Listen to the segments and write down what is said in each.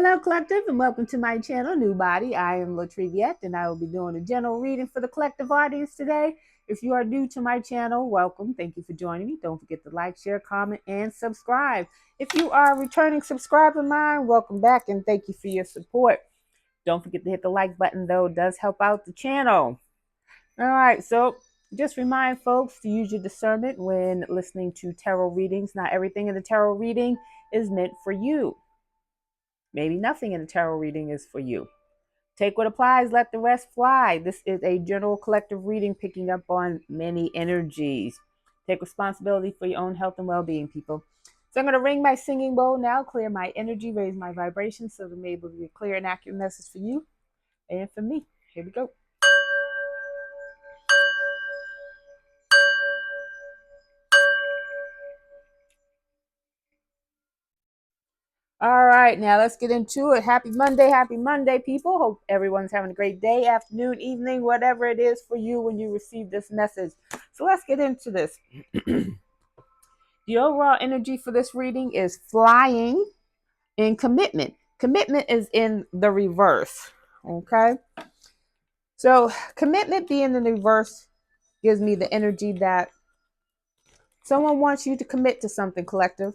Hello, collective, and welcome to my channel, NUBODI. I am Latriviette, and I will be doing a general reading for the collective audience today. If you are new to my channel, welcome. Thank you for joining me. Don't forget to like, share, comment, and subscribe. If you are a returning subscriber of mine, welcome back, and thank you for your support. Don't forget to hit the like button, though. It does help out the channel. All right, so just remind folks to use your discernment when listening to tarot readings. Not everything in the tarot reading is meant for you. Maybe nothing in the tarot reading is for you. Take what applies, let the rest fly. This is a general collective reading picking up on many energies. Take responsibility for your own health and well-being, people. So I'm going to ring my singing bowl now, clear my energy, raise my vibration so that I'm able to be a clear and accurate message for you and for me. Here we go. All right, now let's get into it. Happy Monday, people. Hope everyone's having a great day, afternoon, evening, whatever it is for you when you receive this message. So let's get into this. The overall energy for this reading is flying in commitment. Commitment is in the reverse, okay? So commitment being in the reverse gives me the energy that someone wants you to commit to something, collective.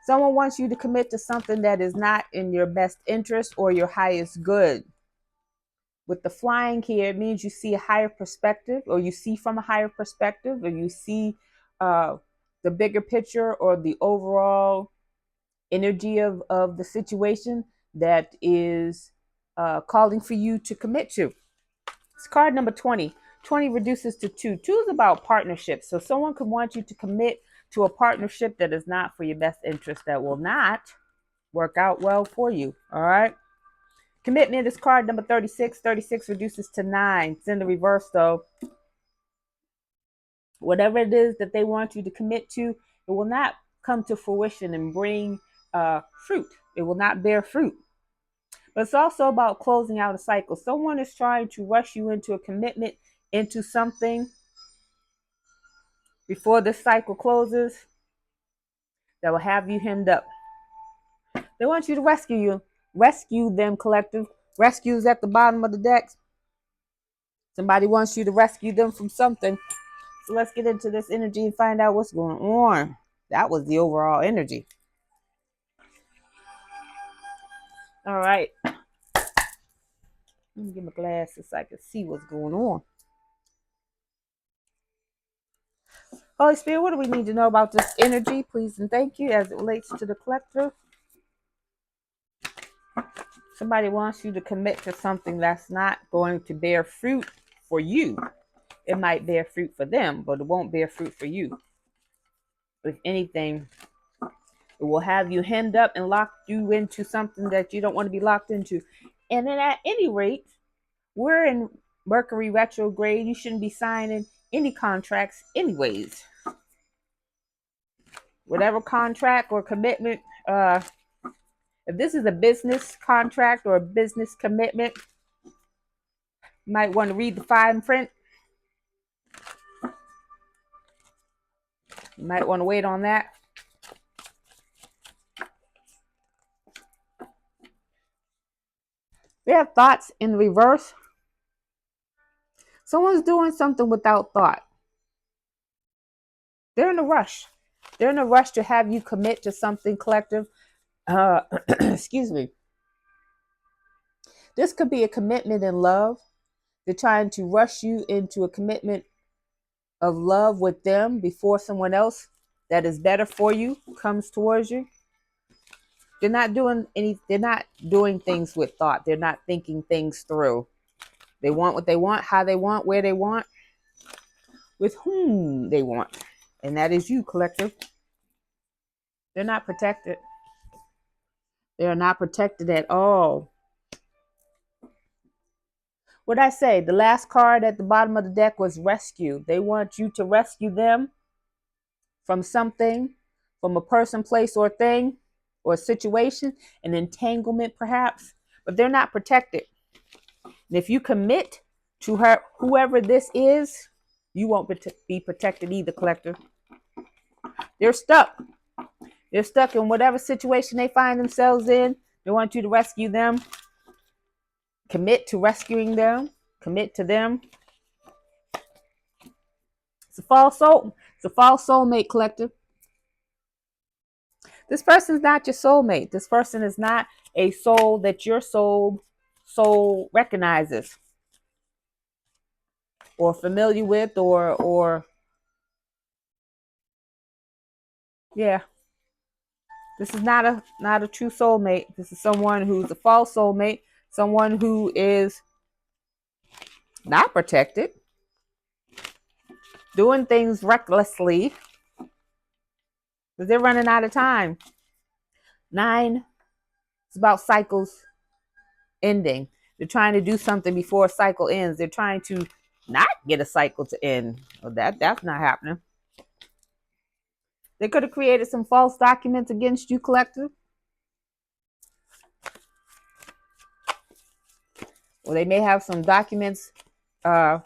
Someone wants you to commit to something that is not in your best interest or your highest good. With the flying here, it means you see a higher perspective, or you see from a higher perspective, or you see the bigger picture or the overall energy of the situation that is calling for you to commit to. It's card number 20. 20 reduces to 2. 2 is about partnership. So someone could want you to commit to a partnership that is not for your best interest, that will not work out well for you. All right. Commitment is card number 36. 36 reduces to 9. It's in the reverse, though. Whatever it is that they want you to commit to, it will not come to fruition and bring fruit. It will not bear fruit. But it's also about closing out a cycle. Someone is trying to rush you into a commitment, into something before this cycle closes that will have you hemmed up. They want you to rescue them, collective. Rescues at the bottom of the deck. Somebody wants you to rescue them from something. So let's get into this energy and find out what's going on. That was the overall energy. All right. Let me get my glasses so I can see what's going on. Holy Spirit, what do we need to know about this energy? Please and thank you as it relates to the collective. Somebody wants you to commit to something that's not going to bear fruit for you. It might bear fruit for them, but it won't bear fruit for you. If anything, it will have you hemmed up and lock you into something that you don't want to be locked into. And then at any rate, we're in Mercury retrograde. You shouldn't be signing any contracts anyways. Whatever contract or commitment, if this is a business contract or a business commitment, you might want to read the fine print. You might want to wait on that. We have thoughts in reverse. Someone's doing something without thought. They're in a rush. They're in a rush to have you commit to something, collective. Excuse me. This could be a commitment in love. They're trying to rush you into a commitment of love with them before someone else that is better for you comes towards you. They're not doing things with thought. They're not thinking things through. They want what they want, how they want, where they want, with whom they want. And that is you, collective. They're not protected. They are not protected at all. What I say, the last card at the bottom of the deck was rescue. They want you to rescue them from something, from a person, place, or thing, or a situation, an entanglement perhaps, but they're not protected. And if you commit to her, whoever this is, you won't be protected either, collective. They're stuck. They're stuck in whatever situation they find themselves in. They want you to rescue them. Commit to rescuing them. Commit to them. It's a false soul. It's a false soulmate, collective. This person is not your soulmate. This person is not a soul that your soul recognizes or familiar with, or yeah. This is not a true soulmate. This is someone who's a false soulmate, someone who is not protected, doing things recklessly, because they're running out of time. 9, it's about cycles ending. They're trying to do something before a cycle ends. They're trying to not get a cycle to end. Well, that's not happening. They could have created some false documents against you, collective. Or they may have some documents, I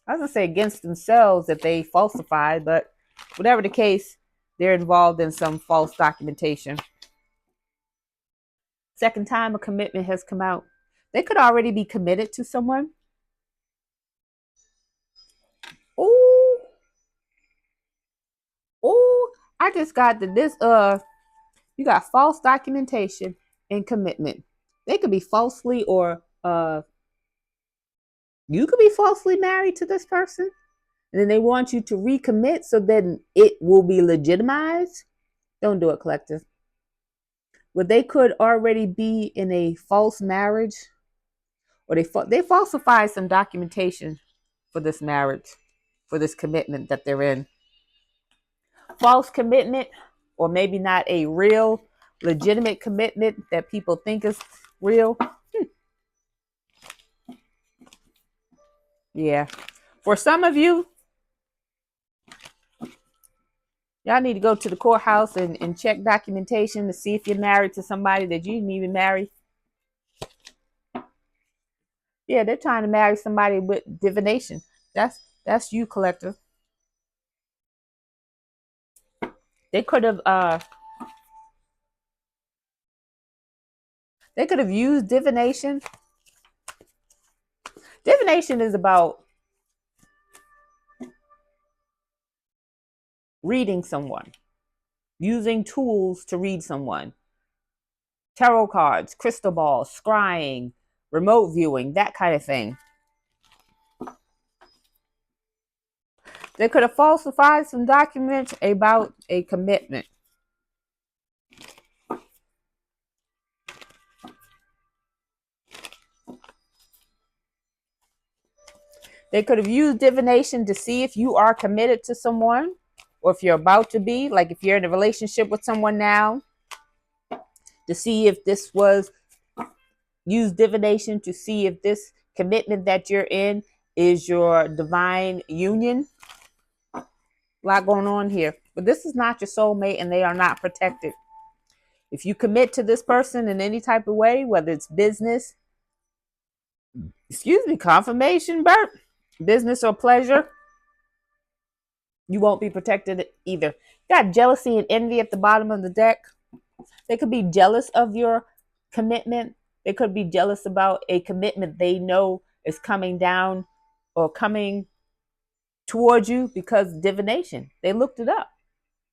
was going to say against themselves that they falsified, but whatever the case, they're involved in some false documentation. Second time a commitment has come out. They could already be committed to someone. Oh, I just got this. You got false documentation and commitment. They could be falsely, or you could be falsely married to this person, and then they want you to recommit so then it will be legitimized. Don't do it, collective. But they could already be in a false marriage, or they falsify some documentation for this marriage, for this commitment that they're in. False commitment, or maybe not a real, legitimate commitment that people think is real. Yeah. For some of you, y'all need to go to the courthouse and check documentation to see if you're married to somebody that you didn't even marry. Yeah, they're trying to marry somebody with divination. That's you, collective. They could have used divination. Divination is about reading someone, using tools to read someone. Tarot cards, crystal balls, scrying, remote viewing, that kind of thing. They could have falsified some documents about a commitment. They could have used divination to see if you are committed to someone, or if you're about to be, like if you're in a relationship with someone now, to see if this was, use divination to see if this commitment that you're in is your divine union. A lot going on here. But this is not your soulmate, and they are not protected. If you commit to this person in any type of way, whether it's business, confirmation, Bert, business or pleasure, you won't be protected either. You got jealousy and envy at the bottom of the deck. They could be jealous of your commitment. They could be jealous about a commitment they know is coming down or coming towards you because divination. They looked it up.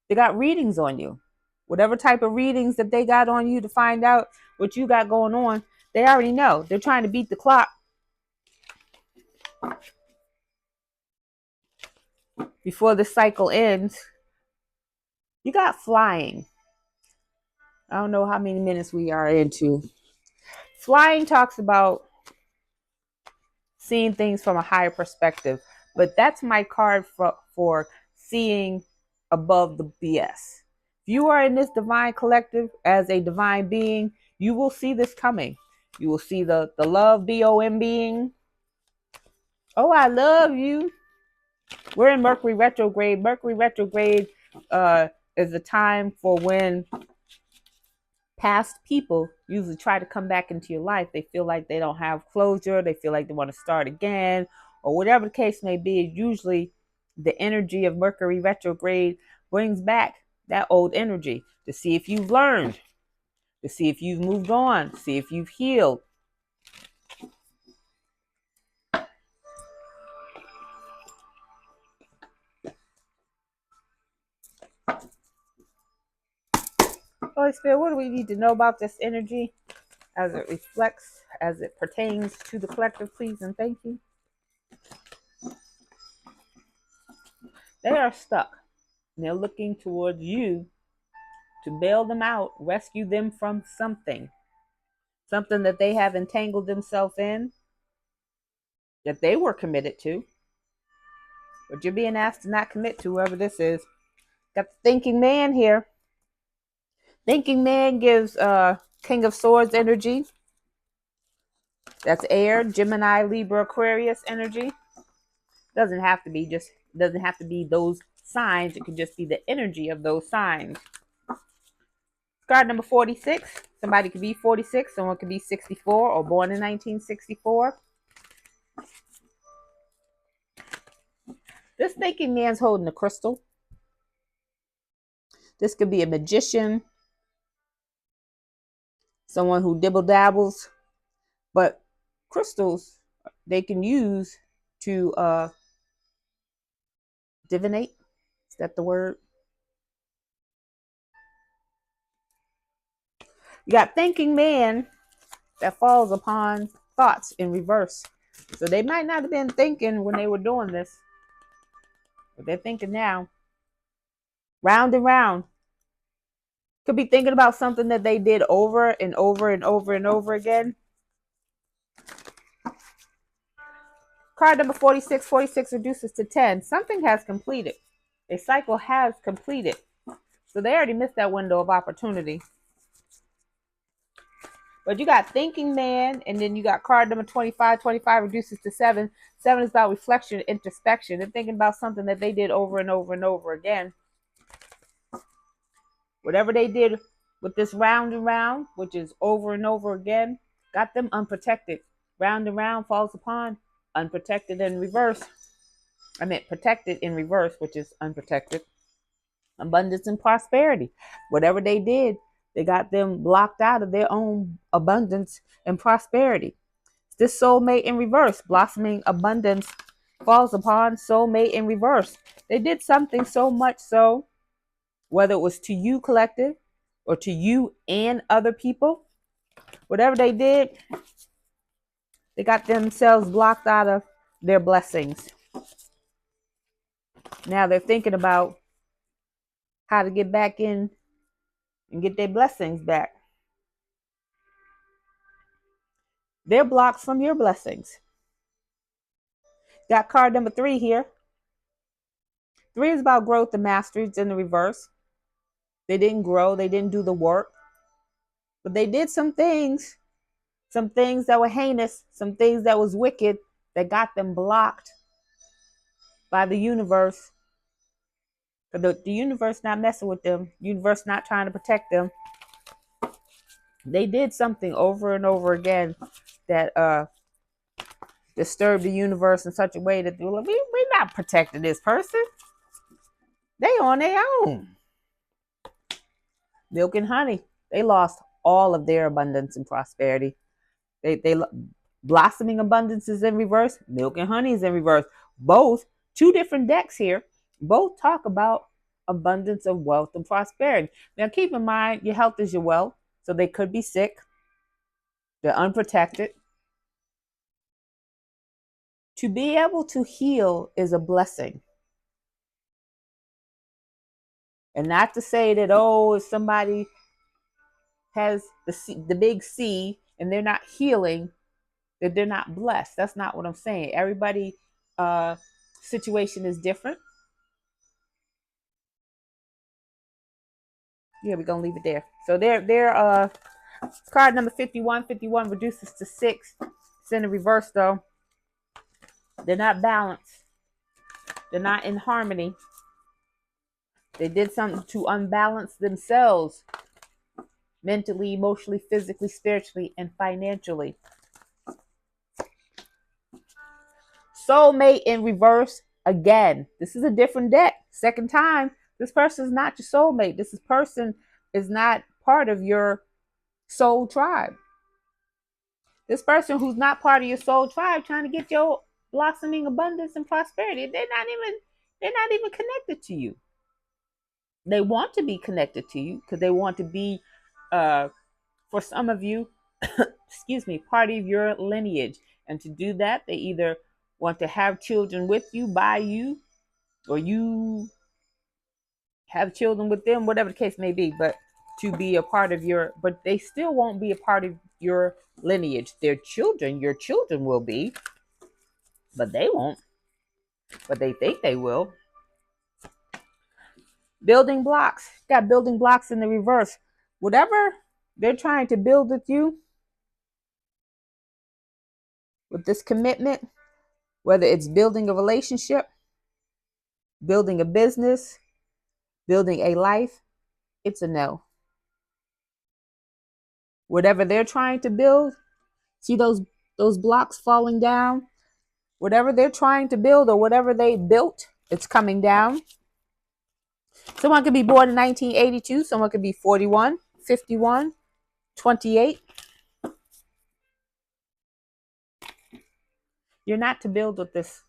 They got readings on you. Whatever type of readings that they got on you to find out what you got going on, they already know. They're trying to beat the clock before the cycle ends. You got flying. I don't know how many minutes we are into. Flying talks about seeing things from a higher perspective, but that's my card for seeing above the BS. If you are in this divine collective as a divine being, you will see this coming. You will see the love BOM being. Oh, I love you. We're in Mercury retrograde. Mercury retrograde is a time for when past people usually try to come back into your life. They feel like they don't have closure. They feel like they want to start again, or whatever the case may be. Usually the energy of Mercury retrograde brings back that old energy to see if you've learned, to see if you've moved on, see if you've healed. Holy Spirit, what do we need to know about this energy as it reflects, as it pertains to the collective, please and thank you? They are stuck. And they're looking towards you to bail them out, rescue them from something that they have entangled themselves in, that they were committed to, but you're being asked to not commit to whoever this is. Got the thinking man here. Thinking man gives King of Swords energy. That's air, Gemini, Libra, Aquarius energy. Doesn't have to be those signs. It could just be the energy of those signs. Card number 46. Somebody could be 46. Someone could be 64 or born in 1964. This thinking man's holding a crystal. This could be a magician, someone who dibble dabbles, but crystals they can use to divinate. Is that the word? You got thinking man that falls upon thoughts in reverse. So they might not have been thinking when they were doing this, but they're thinking now. Round and round. Could be thinking about something that they did over and over and over and over again. Card number 46. 46 reduces to 10. Something has completed. A cycle has completed. So they already missed that window of opportunity. But you got thinking man, and then you got card number 25. 25 reduces to 7. 7 is about reflection, introspection. They're thinking about something that they did over and over and over again. Whatever they did with this round and round, which is over and over again, got them unprotected. Round and round falls upon unprotected in reverse. I meant protected in reverse, which is unprotected. Abundance and prosperity. Whatever they did, they got them blocked out of their own abundance and prosperity. This soulmate in reverse, blossoming abundance, falls upon soulmate in reverse. They did something so much so, whether it was to you collective or to you and other people, whatever they did, they got themselves blocked out of their blessings. Now they're thinking about how to get back in and get their blessings back. They're blocked from your blessings. Got card number 3 here. 3 is about growth and mastery. It's in the reverse. They didn't grow. They didn't do the work. But they did some things that were heinous, some things that was wicked, that got them blocked by the universe. The universe not messing with them. Universe not trying to protect them. They did something over and over again that disturbed the universe in such a way that we're not protecting this person. They on their own. Milk and honey. They lost all of their abundance and prosperity. They blossoming abundance is in reverse. Milk and honey is in reverse. Both, 2 different decks here, both talk about abundance of wealth and prosperity. Now keep in mind, your health is your wealth. So they could be sick. They're unprotected. To be able to heal is a blessing. And not to say that, if somebody has the big C and they're not healing, that they're not blessed. That's not what I'm saying. Everybody situation is different. Yeah, we're going to leave it there. So they're card number 51. 51 reduces to 6. It's in the reverse, though. They're not balanced. They're not in harmony. They did something to unbalance themselves mentally, emotionally, physically, spiritually, and financially. Soulmate in reverse again. This is a different deck. Second time. This person is not your soulmate. This person is not part of your soul tribe. This person who's not part of your soul tribe trying to get your blossoming abundance and prosperity, they're not even connected to you. They want to be connected to you because they want to be, for some of you, excuse me, part of your lineage. And to do that, they either want to have children with you, by you, or you have children with them, whatever the case may be, but to be a part of but they still won't be a part of your lineage. Their children, your children will be, but they won't, but they think they will. Building blocks, got building blocks in the reverse. Whatever they're trying to build with you, with this commitment, whether it's building a relationship, building a business, building a life, it's a no. Whatever they're trying to build, see those blocks falling down? Whatever they're trying to build or whatever they built, it's coming down. Someone could be born in 1982, someone could be 41, 51, 28. You're not to build with this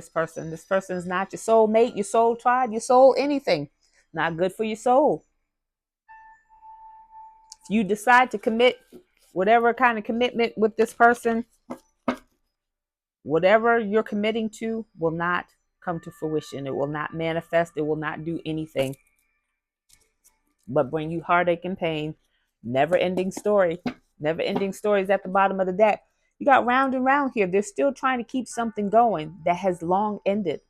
person. This person is not your soul mate, your soul tribe, your soul anything. Not good for your soul. If you decide to commit whatever kind of commitment with this person, whatever you're committing to will not come to fruition. It will not manifest. It will not do anything but bring you heartache and pain. Never ending story. Never ending stories at the bottom of the deck. You got round and round here. They're still trying to keep something going that has long ended.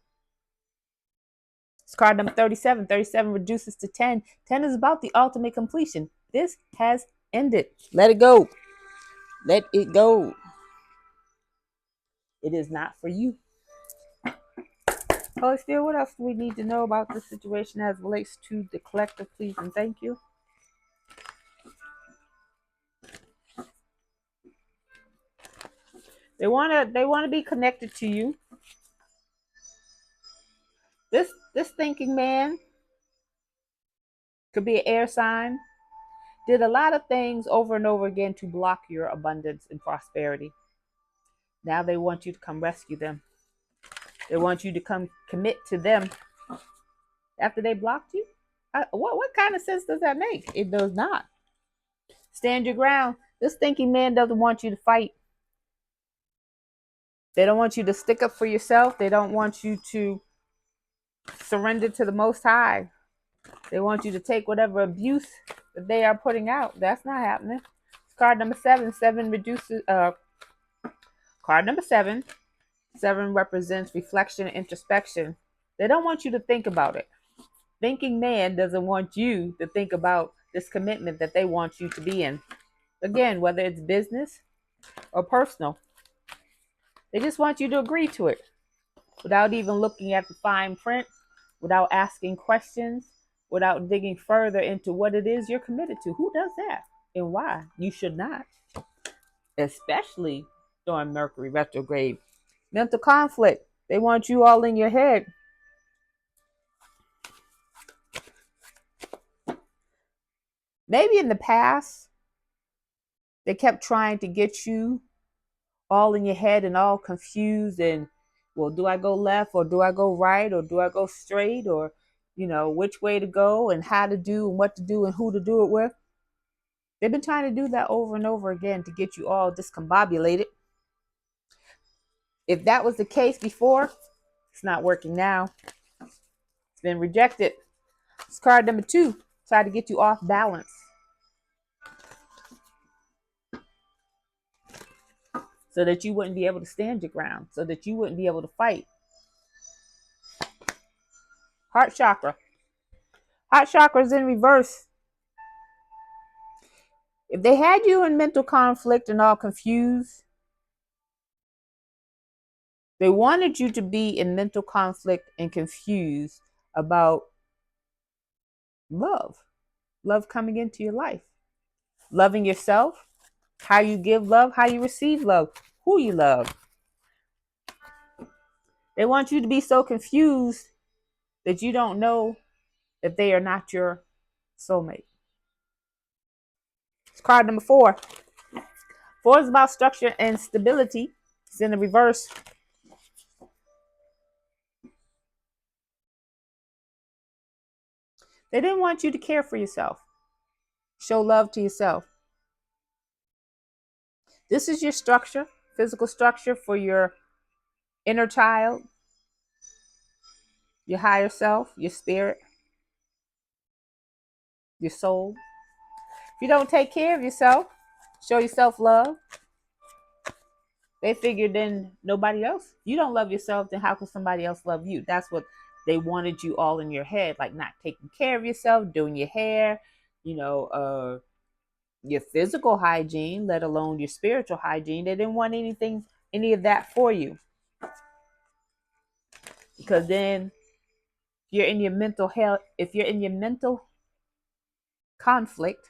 It's card number 37. 37 reduces to 10. 10 is about the ultimate completion. This has ended. Let it go. Let it go. It is not for you. Holy Spirit, what else do we need to know about this situation as relates to the collective, please and thank you? They wanna be connected to you. This thinking man could be an air sign. Did a lot of things over and over again to block your abundance and prosperity. Now they want you to come rescue them. They want you to come commit to them after they blocked you. What kind of sense does that make? It does not. Stand your ground. This thinking man doesn't want you to fight. They don't want you to stick up for yourself. They don't want you to surrender to the Most High. They want you to take whatever abuse that they are putting out. That's not happening. Card number 7. 7 reduces. Card number 7. 7 represents reflection and introspection. They don't want you to think about it. Thinking man doesn't want you to think about this commitment that they want you to be in. Again, whether it's business or personal, they just want you to agree to it without even looking at the fine print, without asking questions, without digging further into what it is you're committed to. Who does that and why? You should not, especially during Mercury retrograde. Mental conflict. They want you all in your head. Maybe in the past, they kept trying to get you all in your head and all confused and, well, do I go left or do I go right or do I go straight or, which way to go and how to do and what to do and who to do it with. They've been trying to do that over and over again to get you all discombobulated. If that was the case before, it's not working now. It's been rejected. It's card number 2. Try to get you off balance. So that you wouldn't be able to stand your ground. So that you wouldn't be able to fight. Heart chakra. Heart chakra is in reverse. If they had you in mental conflict and all confused, they wanted you to be in mental conflict and confused about love. Love coming into your life. Loving yourself, how you give love, how you receive love, who you love. They want you to be so confused that you don't know that they are not your soulmate. It's card number 4. 4 is about structure and stability. It's in the reverse. They didn't want you to care for yourself. Show love to yourself. This is your structure, physical structure for your inner child, your higher self, your spirit, your soul. If you don't take care of yourself, show yourself love, they figured then nobody else. You don't love yourself, then how can somebody else love you? That's what they wanted you all in your head, like not taking care of yourself, doing your hair, your physical hygiene, let alone your spiritual hygiene. They didn't want any of that for you. Because then you're in your mental health, if you're in your mental conflict,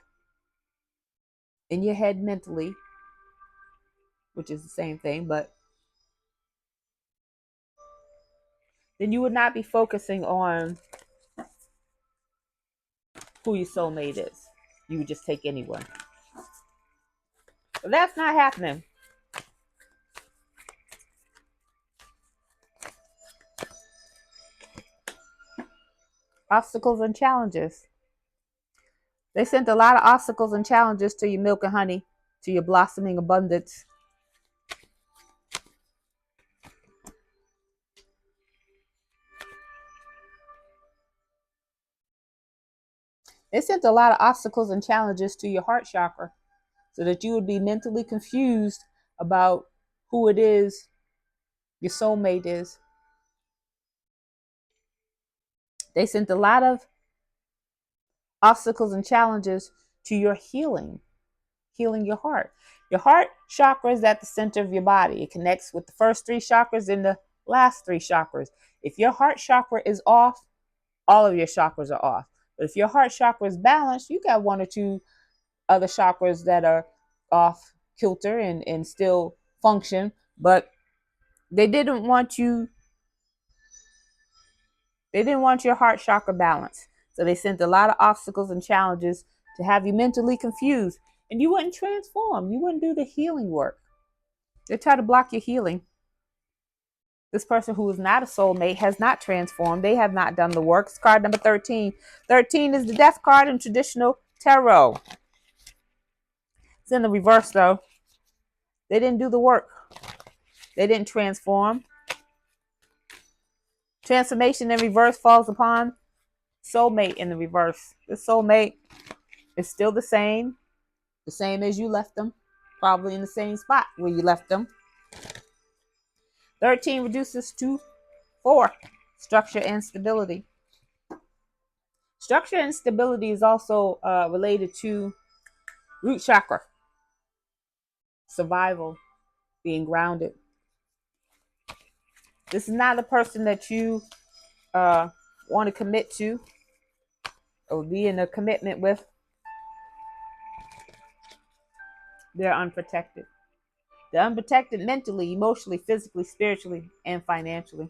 in your head mentally, which is the same thing, but then you would not be focusing on who your soulmate is. You would just take anyone. But that's not happening. Obstacles and challenges. They sent a lot of obstacles and challenges to your milk and honey, to your blossoming abundance. They sent a lot of obstacles and challenges to your heart chakra so that you would be mentally confused about who it is your soulmate is. They sent a lot of obstacles and challenges to your healing your heart. Your heart chakra is at the center of your body. It connects with the first 3 chakras and the last 3 chakras. If your heart chakra is off, all of your chakras are off. But if your heart chakra is balanced, you got 1 or 2 other chakras that are off kilter and still function. But they didn't want your heart chakra balanced. So they sent a lot of obstacles and challenges to have you mentally confused. And you wouldn't transform. You wouldn't do the healing work. They try to block your healing. This person who is not a soulmate has not transformed. They have not done the work. It's card number 13. 13 is the death card in traditional tarot. It's in the reverse, though. They didn't do the work. They didn't transform. Transformation in reverse falls upon soulmate in the reverse. The soulmate is still the same as you left them, probably in the same spot where you left them. 13 reduces to 4, structure and stability. Structure and stability is also related to root chakra, survival, being grounded. This is not a person that you want to commit to or be in a commitment with. They're unprotected. They're unprotected mentally, emotionally, physically, spiritually, and financially.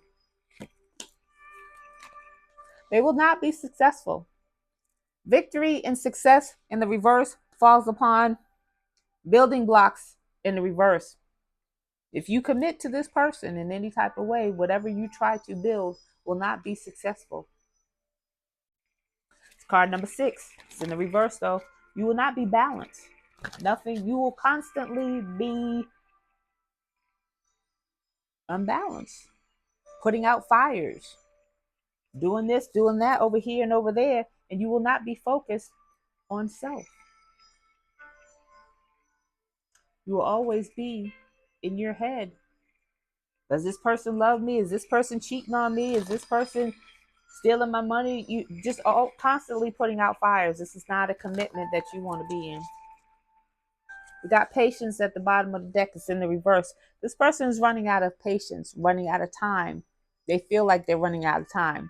They will not be successful. Victory and success in the reverse falls upon building blocks in the reverse. If you commit to this person in any type of way, whatever you try to build will not be successful. It's card number 6. It's in the reverse, though. You will not be balanced. Nothing. You will constantly be unbalanced, putting out fires, doing this, doing that over here and over there, and you will not be focused on self. You will always be in your head. Does this person love me? Is this person cheating on me? Is this person stealing my money? You just all constantly putting out fires. This is not a commitment that you want to be in. We got patience at the bottom of the deck. It's in the reverse. This person is running out of patience, running out of time. They feel like they're running out of time.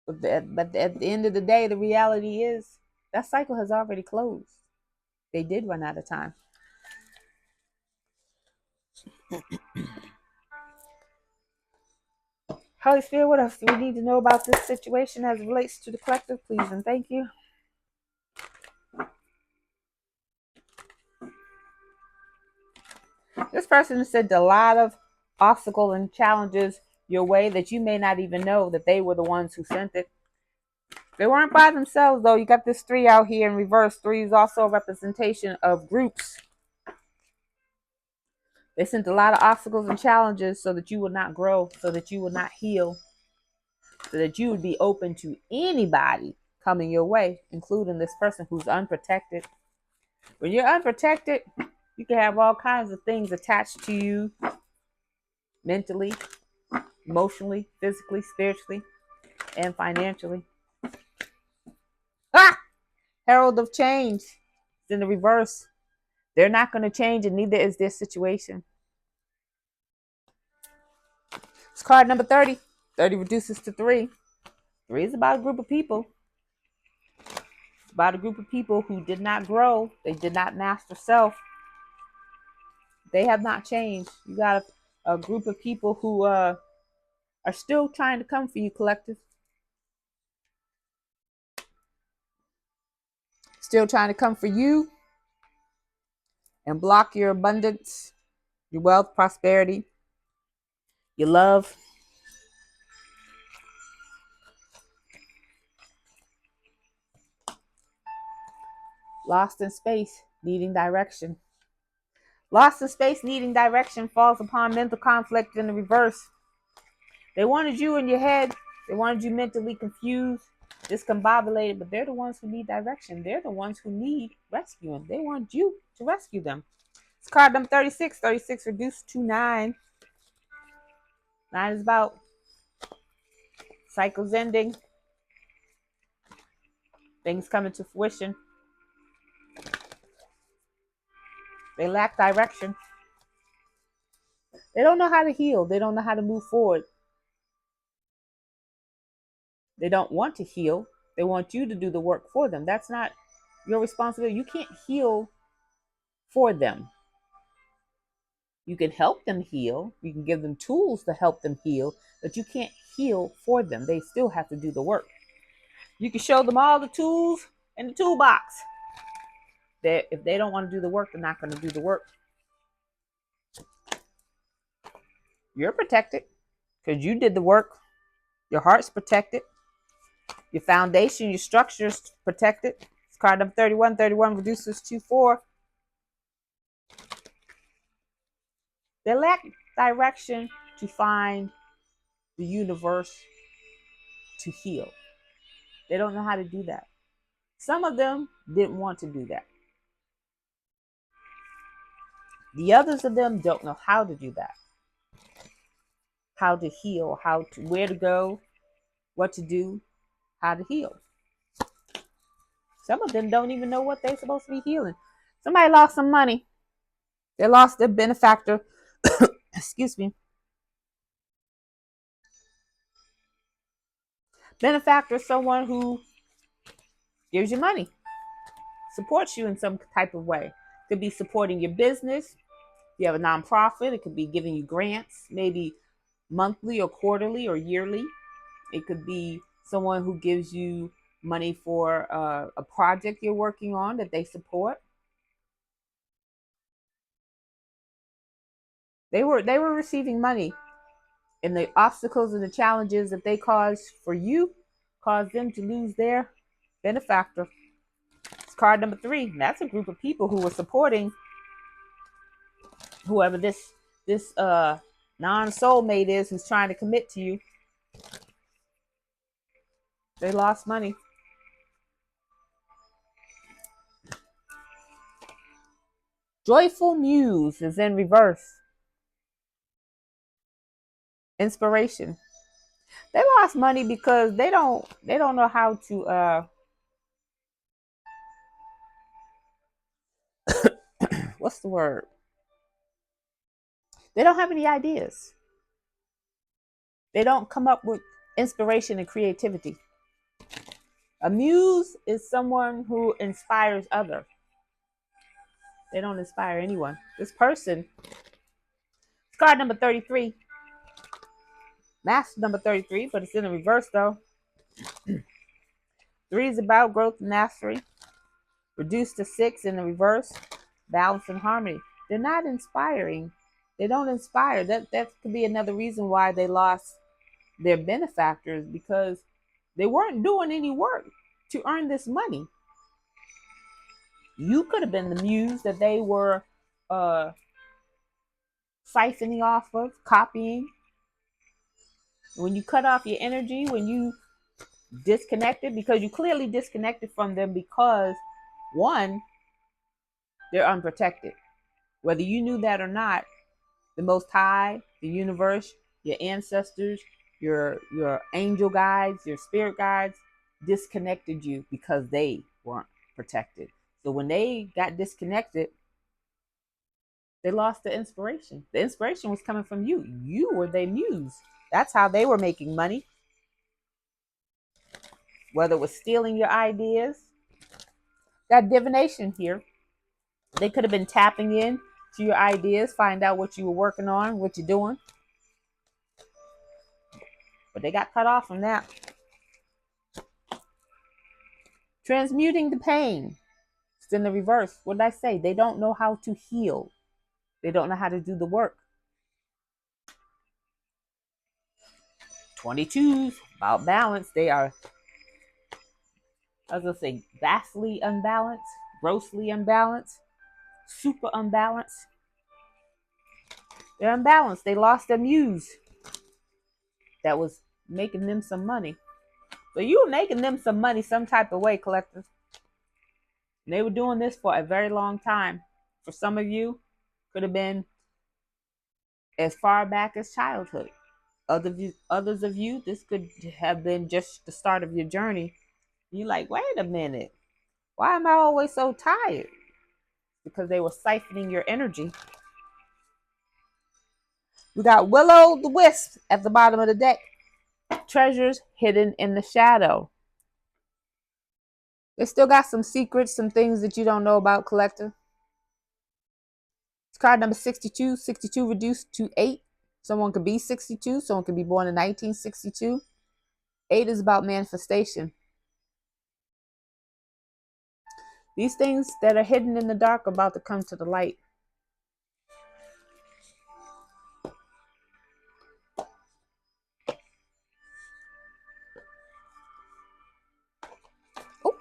But at the end of the day, the reality is that cycle has already closed. They did run out of time. Holy Spirit, what else do we need to know about this situation as it relates to the collective, please and thank you. This person sent a lot of obstacles and challenges your way that you may not even know that they were the ones who sent it. They weren't by themselves, though. You got this 3 out here in reverse. 3 is also a representation of groups. They sent a lot of obstacles and challenges so that you would not grow, so that you would not heal, so that you would be open to anybody coming your way, including this person who's unprotected. When you're unprotected, you can have all kinds of things attached to you mentally, emotionally, physically, spiritually, and financially. Ah! Herald of change. It's in the reverse. They're not going to change, and neither is their situation. It's card number 30. 30 reduces to 3. 3 is about a group of people. It's about a group of people who did not grow. They did not master self. They have not changed. You got a group of people who are still trying to come for you, collective. Still trying to come for you and block your abundance, your wealth, prosperity, your love. Lost in space, needing direction. Lost in space, needing direction falls upon mental conflict in the reverse. They wanted you in your head. They wanted you mentally confused, discombobulated, but they're the ones who need direction. They're the ones who need rescuing. They want you to rescue them. It's card number 36. 36 reduced to 9. 9 is about cycles ending, things coming to fruition. They lack direction. They don't know how to heal. They don't know how to move forward. They don't want to heal. They want you to do the work for them. That's not your responsibility. You can't heal for them. You can help them heal. You can give them tools to help them heal, but you can't heal for them. They still have to do the work. You can show them all the tools in the toolbox. If they don't want to do the work, they're not going to do the work. You're protected because you did the work. Your heart's protected. Your foundation, your structure is protected. It's card number 31. 31 reduces to 4. They lack direction to find the universe to heal. They don't know how to do that. Some of them didn't want to do that. The others of them don't know how to do that. How to heal, where to go, what to do, how to heal. Some of them don't even know what they're supposed to be healing. Somebody lost some money. They lost their benefactor. Excuse me. Benefactor is someone who gives you money, supports you in some type of way. Could be supporting your business. If you have a nonprofit, it could be giving you grants, maybe monthly or quarterly or yearly. It could be someone who gives you money for a project you're working on that they support. They were receiving money, and the obstacles and the challenges that they caused for you caused them to lose their benefactor. It's card number 3. And that's a group of people who were supporting whoever this non-soulmate is who's trying to commit to you. They lost money. Joyful Muse is in reverse. Inspiration. They lost money because they don't know how to what's the word? They don't have any ideas. They don't come up with inspiration and creativity. A muse is someone who inspires others. They don't inspire anyone. This person, it's card number 33. Master number 33, but it's in the reverse though. 3 is about growth and mastery. Reduced to 6 in the reverse. Balance and harmony. They're not inspiring They don't inspire. That could be another reason why they lost their benefactors, because they weren't doing any work to earn this money. You could have been the muse that they were uh, siphoning off of, copying. When you cut off your energy, when you disconnected, because you clearly disconnected from them because, one, they're unprotected. Whether you knew that or not, the Most High, the universe, your ancestors, your angel guides, your spirit guides disconnected you because they weren't protected. So when they got disconnected, they lost the inspiration. The inspiration was coming from you. You were their muse. That's how they were making money. Whether it was stealing your ideas, got divination here. They could have been tapping in to your ideas, find out what you were working on, what you're doing. But they got cut off from that. Transmuting the pain. It's in the reverse. What did I say? They don't know how to heal. They don't know how to do the work. 22s, about balance. They are, I was going to say, vastly unbalanced, grossly unbalanced, super unbalanced. They're unbalanced. They lost their muse that was making them some money. So you were making them some money some type of way, collectors. And they were doing this for a very long time. For some of you, could have been as far back as childhood. Others of you, this could have been just the start of your journey. You're like, wait a minute. Why am I always so tired? Because they were siphoning your energy. We got Willow the Wisp at the bottom of the deck. Treasures hidden in the shadow. They still got some secrets, some things that you don't know about, collector. It's card number 62. 62 reduced to 8. Someone could be 62. Someone could be born in 1962. 8 is about manifestation. These things that are hidden in the dark are about to come to the light. Oh,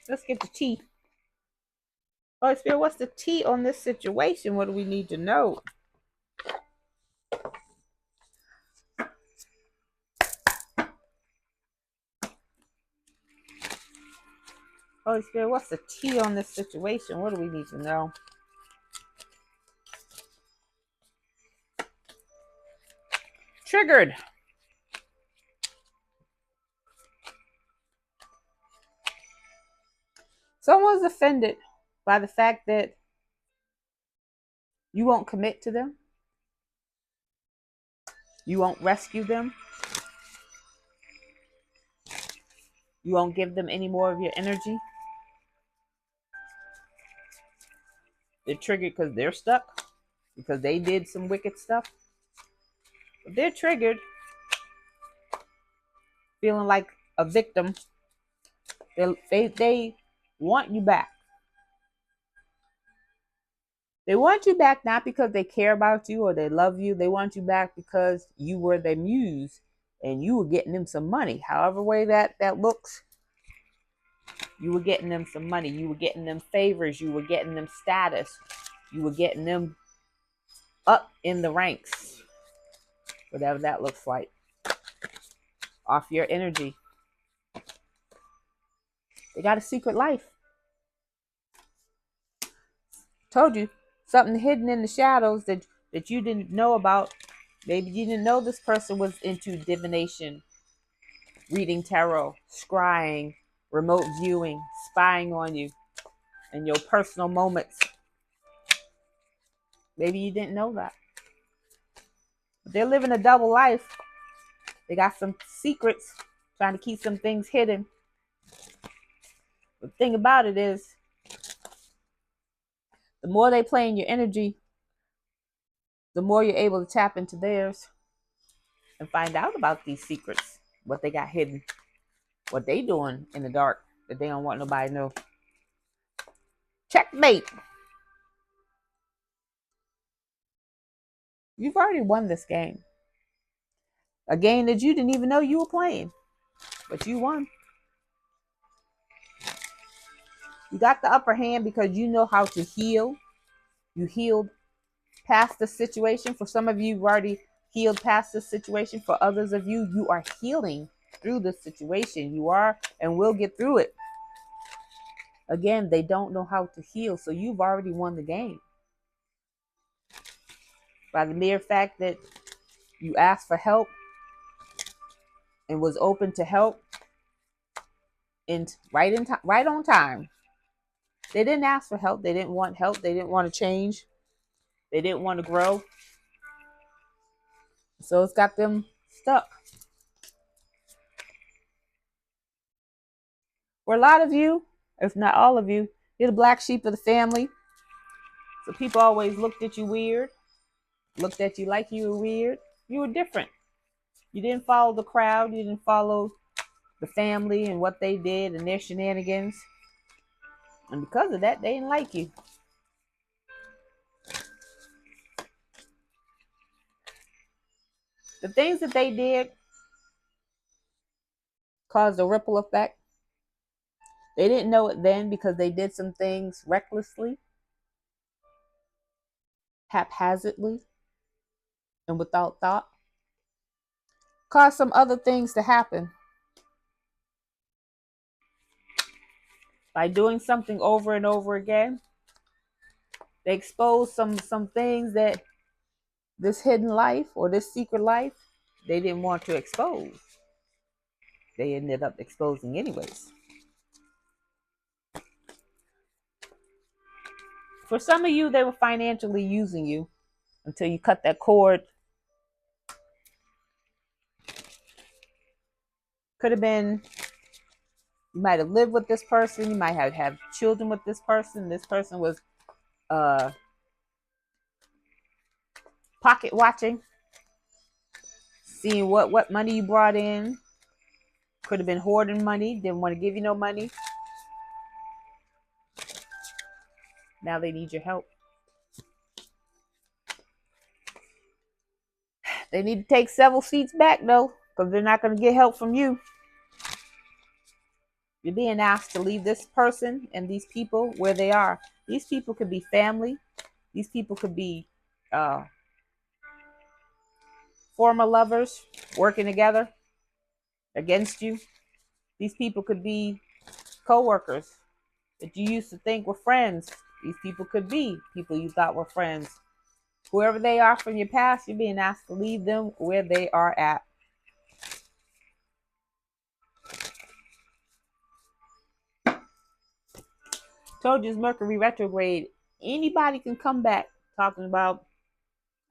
let's get the tea. Oh, Spirit, what's the tea on this situation? What do we need to know? Holy Spirit, what's the tea on this situation? What do we need to know? Triggered. Someone's offended by the fact that you won't commit to them. You won't rescue them. You won't give them any more of your energy. They're triggered because they're stuck, because they did some wicked stuff. But they're triggered, feeling like a victim. They want you back. They want you back not because they care about you or they love you. They want you back because you were their muse and you were getting them some money. However way that looks, you were getting them some money. You were getting them favors. You were getting them status. You were getting them up in the ranks. Whatever that looks like. Off your energy. They got a secret life. Told you. Something hidden in the shadows that you didn't know about. Maybe you didn't know this person was into divination, reading tarot, scrying, remote viewing, spying on you, and your personal moments. Maybe you didn't know that. But they're living a double life. They got some secrets, trying to keep some things hidden. The thing about it is, the more they play in your energy, the more you're able to tap into theirs and find out about these secrets, what they got hidden, what they doing in the dark that they don't want nobody to know. Checkmate. You've already won this game. A game that you didn't even know you were playing, but you won. You got the upper hand because you know how to heal. You healed past the situation. For some of you, you've already healed past this situation. For others of you, you are healing through this situation. You are and will get through it. Again, they don't know how to heal, so you've already won the game. By the mere fact that you asked for help and was open to help and right on time. They didn't ask for help. They didn't want help. They didn't want to change. They didn't want to grow. So it's got them stuck. For a lot of you, if not all of you, you're the black sheep of the family. So people always looked at you weird, looked at you like you were weird. You were different. You didn't follow the crowd. You didn't follow the family and what they did and their shenanigans. And because of that, they didn't like you. The things that they did caused a ripple effect. They didn't know it then because they did some things recklessly, haphazardly, and without thought. Caused some other things to happen. By doing something over and over again, they exposed some things that this hidden life or this secret life they didn't want to expose. They ended up exposing anyways. For some of you, they were financially using you until you cut that cord. Could have been, you might have lived with this person, you might have children with this person. This person was pocket watching, seeing what money you brought in. Could have been hoarding money, didn't want to give you no money. Now they need your help. They need to take several seats back though, because they're not going to get help from you. You're being asked to leave this person and these people where they are. These people could be family. These people could be former lovers working together against you. These people could be co-workers that you used to think were friends. These people could be people you thought were friends. Whoever they are from your past, you're being asked to leave them where they are at. Told you it's Mercury retrograde. Anybody can come back talking about,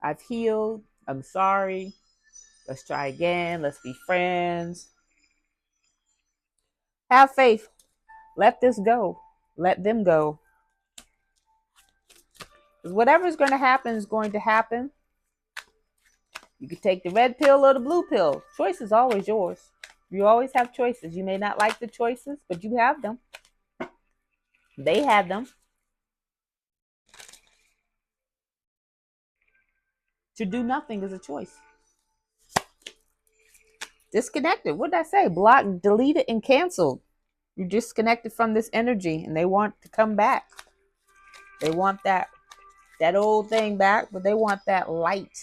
I've healed, I'm sorry, let's try again, let's be friends. Have faith. Let this go. Let them go. Because whatever's going to happen is going to happen. You can take the red pill or the blue pill. Choice is always yours. You always have choices. You may not like the choices, but you have them. They had them. To do nothing is a choice. Disconnected. What did I say? Blocked, deleted, and canceled. You're disconnected from this energy and they want to come back. They want that old thing back, but they want that light,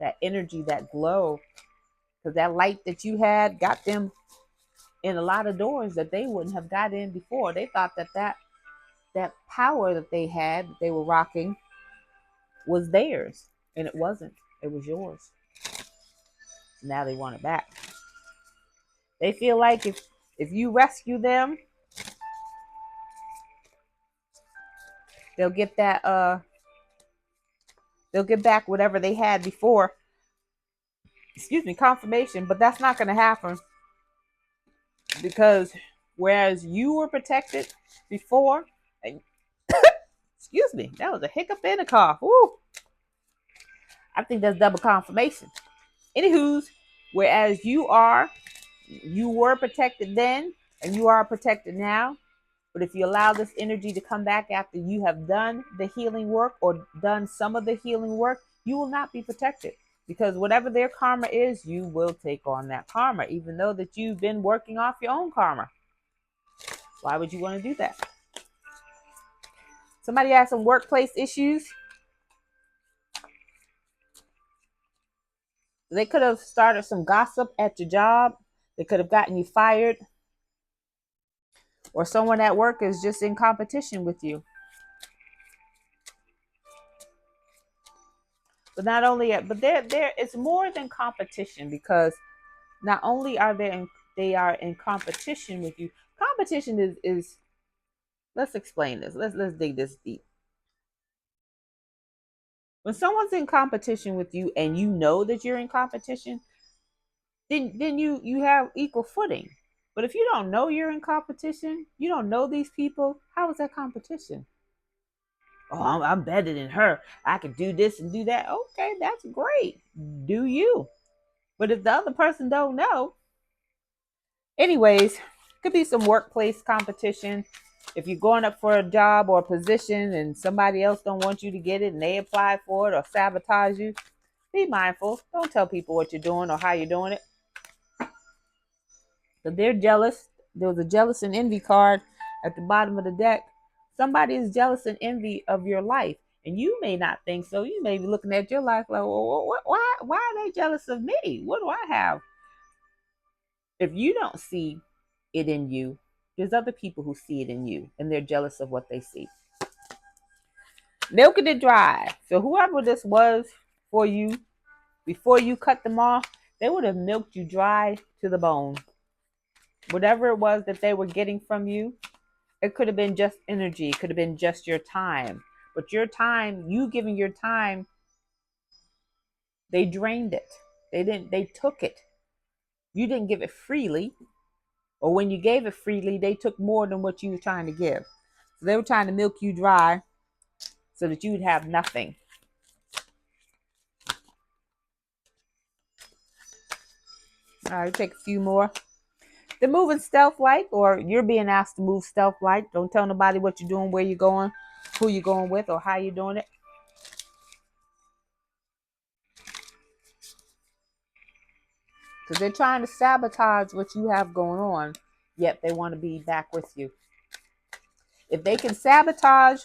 that energy, that glow. Because that light that you had got them in a lot of doors that they wouldn't have got in before. They thought that power that they had, that they were rocking, was theirs. And it wasn't. It was yours. Now they want it back. They feel like if you rescue them, they'll get that they'll get back whatever they had before. Confirmation, but that's not going to happen. Because whereas you were protected before, and that was a hiccup and a cough. Woo. I think that's double confirmation. Anywho's, whereas you were protected then, and you are protected now. But if you allow this energy to come back after you have done the healing work or done some of the healing work, you will not be protected, because whatever their karma is, you will take on that karma, even though that you've been working off your own karma. Why would you want to do that? Somebody has some workplace issues. They could have started some gossip at your job. They could have gotten you fired. Or someone at work is just in competition with you. But not only, but there it's more than competition, because not only are they are in competition with you. Competition is let's explain this. Let's dig this deep. When someone's in competition with you and you know that you're in competition, then you have equal footing. But if you don't know you're in competition, you don't know these people, how is that competition? Oh, I'm better than her. I can do this and do that. Okay, that's great. Do you? But if the other person don't know, anyways, could be some workplace competition. If you're going up for a job or a position and somebody else don't want you to get it and they apply for it or sabotage you, be mindful. Don't tell people what you're doing or how you're doing it. If they're jealous, there was a jealous and envy card at the bottom of the deck. Somebody is jealous and envy of your life, and you may not think so. You may be looking at your life like, well, why are they jealous of me? What do I have? If you don't see it in you, there's other people who see it in you, and they're jealous of what they see. Milking it dry. So whoever this was for you, before you cut them off, they would have milked you dry to the bone. Whatever it was that they were getting from you, it could have been just energy. It could have been just your time. But your time, you giving your time, they drained it. They took it. You didn't give it freely. Or when you gave it freely, they took more than what you were trying to give. So they were trying to milk you dry so that you would have nothing. All right, take a few more. They're moving stealth-like, or you're being asked to move stealth-like. Don't tell nobody what you're doing, where you're going, who you're going with, or how you're doing it. Because they're trying to sabotage what you have going on, yet they want to be back with you. If they can sabotage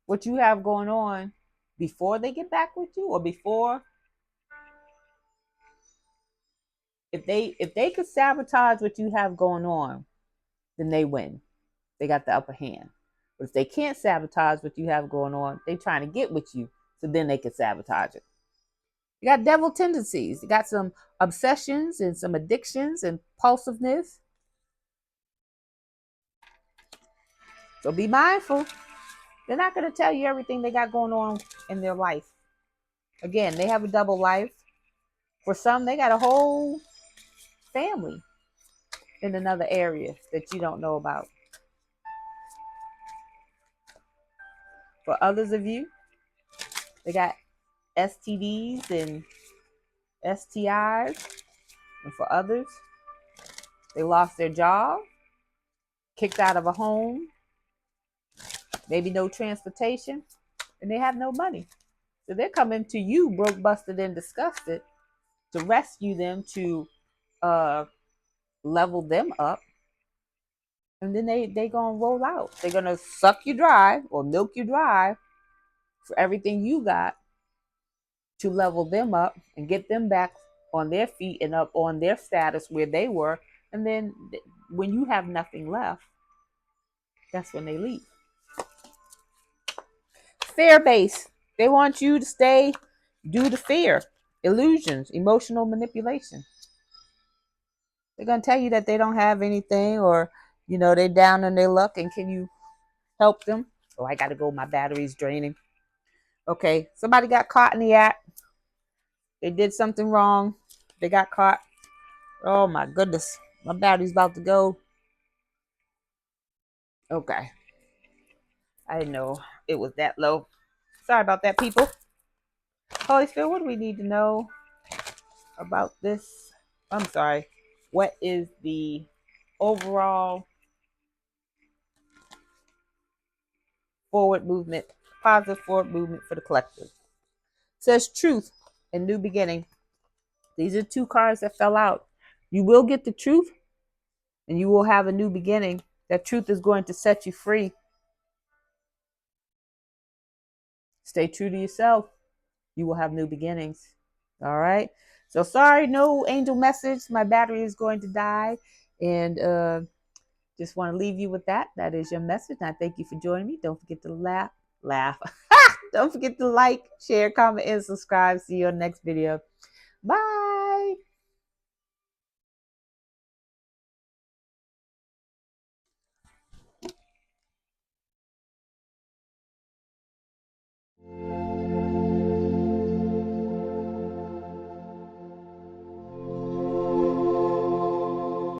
what you have going on before they get back with you, or before, if they could sabotage what you have going on, then they win. They got the upper hand. But if they can't sabotage what you have going on, they trying to get with you, so then they can sabotage it. You got devil tendencies. You got some obsessions and some addictions and impulsiveness. So be mindful. They're not going to tell you everything they got going on in their life. Again, they have a double life. For some, they got a whole family in another area that you don't know about. For others of you, they got STDs and STIs. And for others, they lost their job, kicked out of a home, maybe no transportation, and they have no money. So they're coming to you broke, busted, and disgusted to rescue them, to level them up. And then they gonna roll out. They're gonna suck you dry or milk you dry for everything you got to level them up and get them back on their feet and up on their status where they were. And then when you have nothing left, that's when they leave. Fear base. They want you to stay due to fear, illusions, emotional manipulation. They're going to tell you that they don't have anything, or, they're down on their luck, and can you help them? Oh, I got to go. My battery's draining. Okay, somebody got caught in the act. They did something wrong. They got caught. Oh, my goodness. My battery's about to go. Okay. I didn't know it was that low. Sorry about that, people. Holy Spirit, what do we need to know about this? I'm sorry. What is the overall positive forward movement for the collective? says truth and new beginning. These are two cards that fell out. You will get the truth and you will have a new beginning. That truth is going to set you free. Stay true to yourself. You will have new beginnings. All right. So sorry, no angel message. My battery is going to die. And just want to leave you with that. That is your message. And I thank you for joining me. Don't forget to laugh. Don't forget to like, share, comment, and subscribe. See you on the next video. Bye.